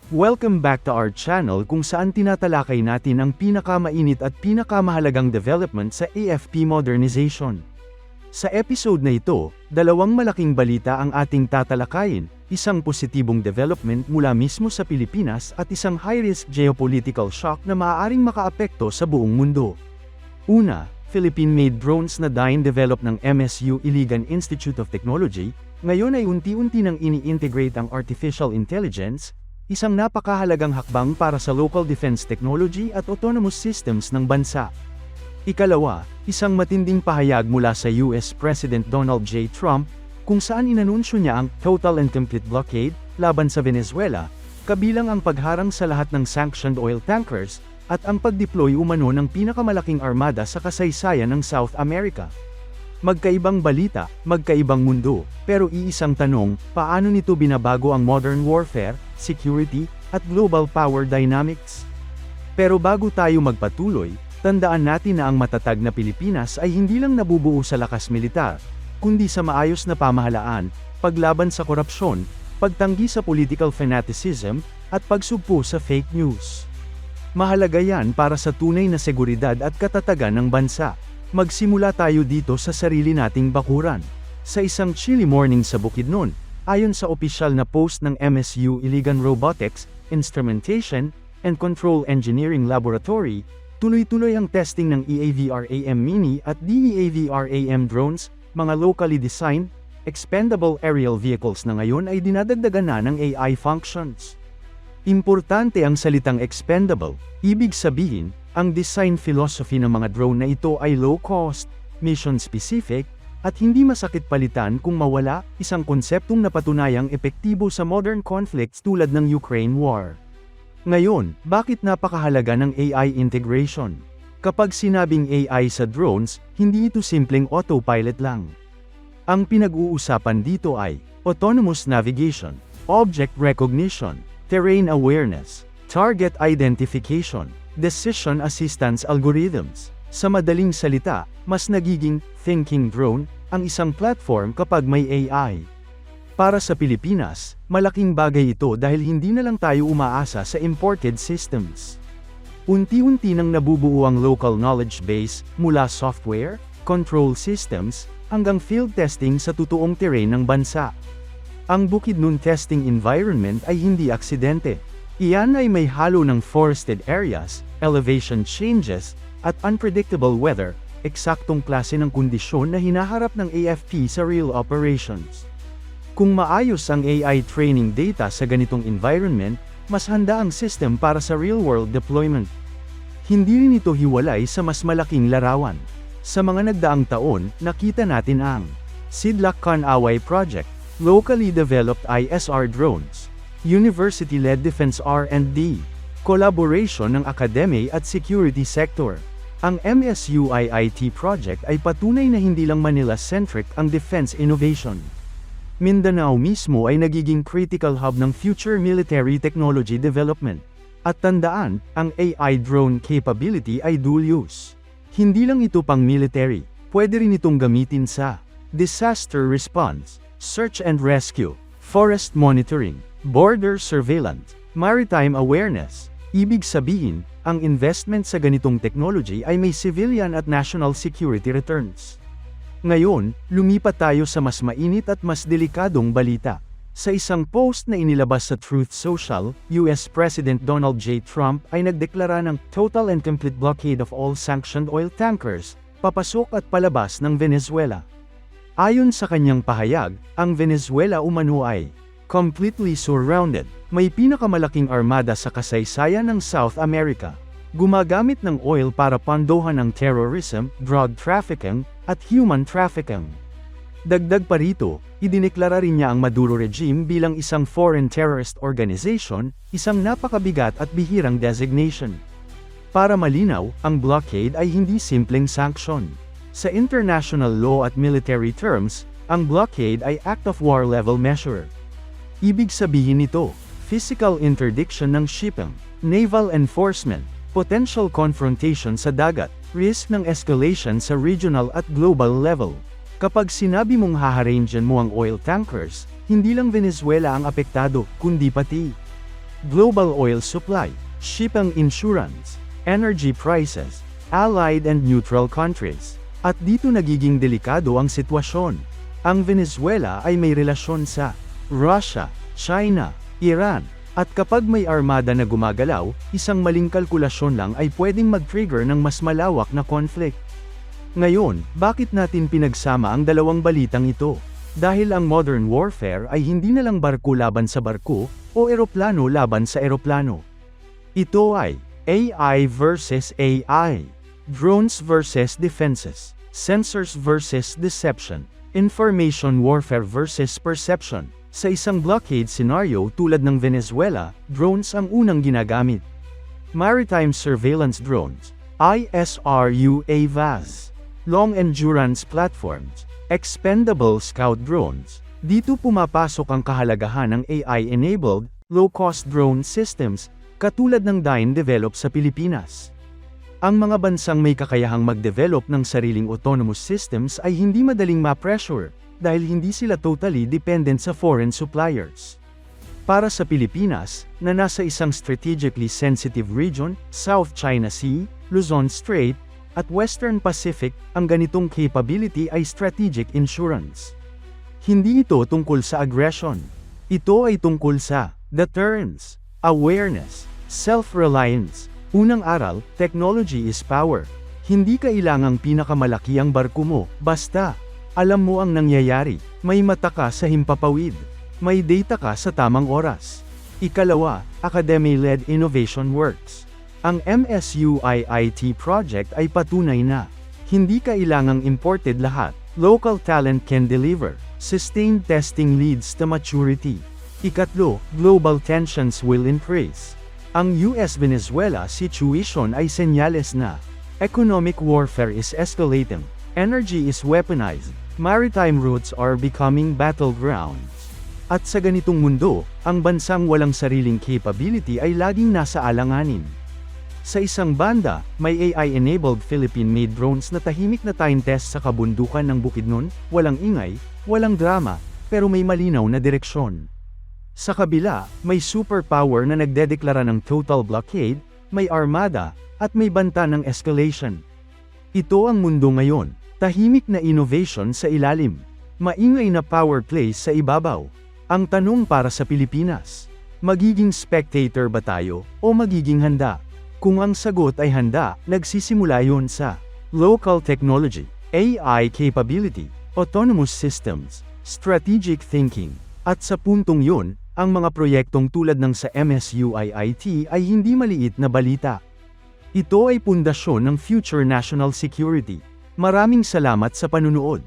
Welcome back to our channel kung saan tinatalakay natin ang pinakamainit at pinakamahalagang development sa AFP modernization. Sa episode na ito, dalawang malaking balita ang ating tatalakayin, isang positibong development mula mismo sa Pilipinas at isang high-risk geopolitical shock na maaaring makaapekto sa buong mundo. Una, Philippine-made drones na develop ng MSU Iligan Institute of Technology, ngayon ay unti-unti nang ini-integrate ang artificial intelligence, isang napakahalagang hakbang para sa local defense technology at autonomous systems ng bansa. Ikalawa, isang matinding pahayag mula sa US President Donald J. Trump, kung saan inanunsyo niya ang total and complete blockade laban sa Venezuela, kabilang ang pagharang sa lahat ng sanctioned oil tankers, at ang pag-deploy umano ng pinakamalaking armada sa kasaysayan ng South America. Magkaibang balita, magkaibang mundo, pero iisang tanong, paano nito binabago ang modern warfare, security, at global power dynamics? Pero bago tayo magpatuloy, tandaan natin na ang matatag na Pilipinas ay hindi lang nabubuo sa lakas militar, kundi sa maayos na pamahalaan, paglaban sa korupsyon, pagtanggi sa political fanaticism, at pagsugpo sa fake news. Mahalaga yan para sa tunay na seguridad at katatagan ng bansa. Magsimula tayo dito sa sarili nating bakuran. Sa isang chilly morning sa Bukidnon, ayon sa opisyal na post ng MSU Iligan Robotics, Instrumentation, and Control Engineering Laboratory, tuloy-tuloy ang testing ng EAVRAM Mini at DEAVRAM drones, mga locally designed, expendable aerial vehicles na ngayon ay dinadagdagan na ng AI functions. Importante ang salitang expendable, ibig sabihin, ang design philosophy ng mga drone na ito ay low-cost, mission-specific, at hindi masakit palitan kung mawala, isang konseptong napatunayang epektibo sa modern conflicts tulad ng Ukraine War. Ngayon, bakit napakahalaga ng AI integration? Kapag sinabing AI sa drones, hindi ito simpleng autopilot lang. Ang pinag-uusapan dito ay autonomous navigation, object recognition, terrain awareness, target identification, decision assistance algorithms. Sa madaling salita, mas nagiging thinking drone ang isang platform kapag may AI. Para sa Pilipinas, malaking bagay ito dahil hindi na lang tayo umaasa sa imported systems. Unti-unti nang nabubuo ang local knowledge base mula software, control systems, hanggang field testing sa totoong terrain ng bansa. Ang Bukidnon testing environment ay hindi aksidente. Iyan ay may halo ng forested areas, elevation changes, at unpredictable weather, eksaktong klase ng kondisyon na hinaharap ng AFP sa real operations. Kung maayos ang AI training data sa ganitong environment, mas handa ang system para sa real-world deployment. Hindi rin ito hiwalay sa mas malaking larawan. Sa mga nagdaang taon, nakita natin ang Sidlak Kanaway Project, locally developed ISR drones, University-led defense R&D, collaboration ng academy at security sector. Ang MSU IIT project ay patunay na hindi lang Manila-centric ang defense innovation. Mindanao mismo ay nagiging critical hub ng future military technology development. At tandaan, ang AI drone capability ay dual use. Hindi lang ito pang military, pwede rin itong gamitin sa disaster response, search and rescue, forest monitoring, border surveillance, maritime awareness. Ibig sabihin, ang investment sa ganitong technology ay may civilian at national security returns. Ngayon, lumipat tayo sa mas mainit at mas delikadong balita. Sa isang post na inilabas sa Truth Social, US President Donald J. Trump ay nagdeklara ng total and complete blockade of all sanctioned oil tankers, papasok at palabas ng Venezuela. Ayon sa kanyang pahayag, ang Venezuela umano ay completely surrounded, may pinakamalaking armada sa kasaysayan ng South America. Gumagamit ng oil para pondohan ng terrorism, drug trafficking, at human trafficking. Dagdag pa rito, idineklara rin niya ang Maduro regime bilang isang foreign terrorist organization, isang napakabigat at bihirang designation. Para malinaw, ang blockade ay hindi simpleng sanction. Sa international law at military terms, ang blockade ay act of war level measure. Ibig sabihin nito, physical interdiction ng shipping, naval enforcement, potential confrontation sa dagat, risk ng escalation sa regional at global level. Kapag sinabi mong haharangan mo ang oil tankers, hindi lang Venezuela ang apektado, kundi pati global oil supply, shipping insurance, energy prices, allied and neutral countries. At dito nagiging delikado ang sitwasyon. Ang Venezuela ay may relasyon sa Russia, China, Iran, at kapag may armada na gumagalaw, isang maling kalkulasyon lang ay pwedeng mag-trigger ng mas malawak na conflict. Ngayon, bakit natin pinagsama ang dalawang balitang ito? Dahil ang modern warfare ay hindi na lang barko laban sa barko, o eroplano laban sa eroplano. Ito ay AI versus AI, drones versus defenses, sensors versus deception, information warfare versus perception. Sa isang blockade scenario tulad ng Venezuela, drones ang unang ginagamit. Maritime surveillance drones, ISR UAVs, long-endurance platforms, expendable scout drones. Dito pumapasok ang kahalagahan ng AI-enabled, low-cost drone systems, katulad ng DINE develop sa Pilipinas. Ang mga bansang may kakayahang mag-develop ng sariling autonomous systems ay hindi madaling ma-pressure, dahil hindi sila totally dependent sa foreign suppliers. Para sa Pilipinas, na nasa isang strategically sensitive region, South China Sea, Luzon Strait, at Western Pacific, ang ganitong capability ay strategic insurance. Hindi ito tungkol sa aggression. Ito ay tungkol sa deterrence, awareness, self-reliance. Unang aral, technology is power. Hindi kailangang pinakamalaki ang barko mo, basta alam mo ang nangyayari, may mata ka sa himpapawid, may data ka sa tamang oras. Ikalawa, academy-led innovation works. Ang MSUIIT project ay patunay na hindi kailangang imported lahat. Local talent can deliver. Sustained testing leads to maturity. Ikatlo, global tensions will increase. Ang US-Venezuela situation ay senyales na economic warfare is escalating, energy is weaponized, maritime routes are becoming battlegrounds. At sa ganitong mundo, ang bansang walang sariling capability ay laging nasa alanganin. Sa isang banda, may AI-enabled Philippine-made drones na tahimik na time test sa kabundukan ng Bukidnon, walang ingay, walang drama, pero may malinaw na direksyon. Sa kabila, may superpower na nagdedeklara ng total blockade, may armada, at may banta ng escalation. Ito ang mundo ngayon, tahimik na innovation sa ilalim, maingay na power plays sa ibabaw. Ang tanong para sa Pilipinas, magiging spectator ba tayo, o magiging handa? Kung ang sagot ay handa, nagsisimula yun sa local technology, AI capability, autonomous systems, strategic thinking. At sa puntong yun, ang mga proyektong tulad ng sa MSUIIT ay hindi maliit na balita. Ito ay pundasyon ng future national security. Maraming salamat sa panunood.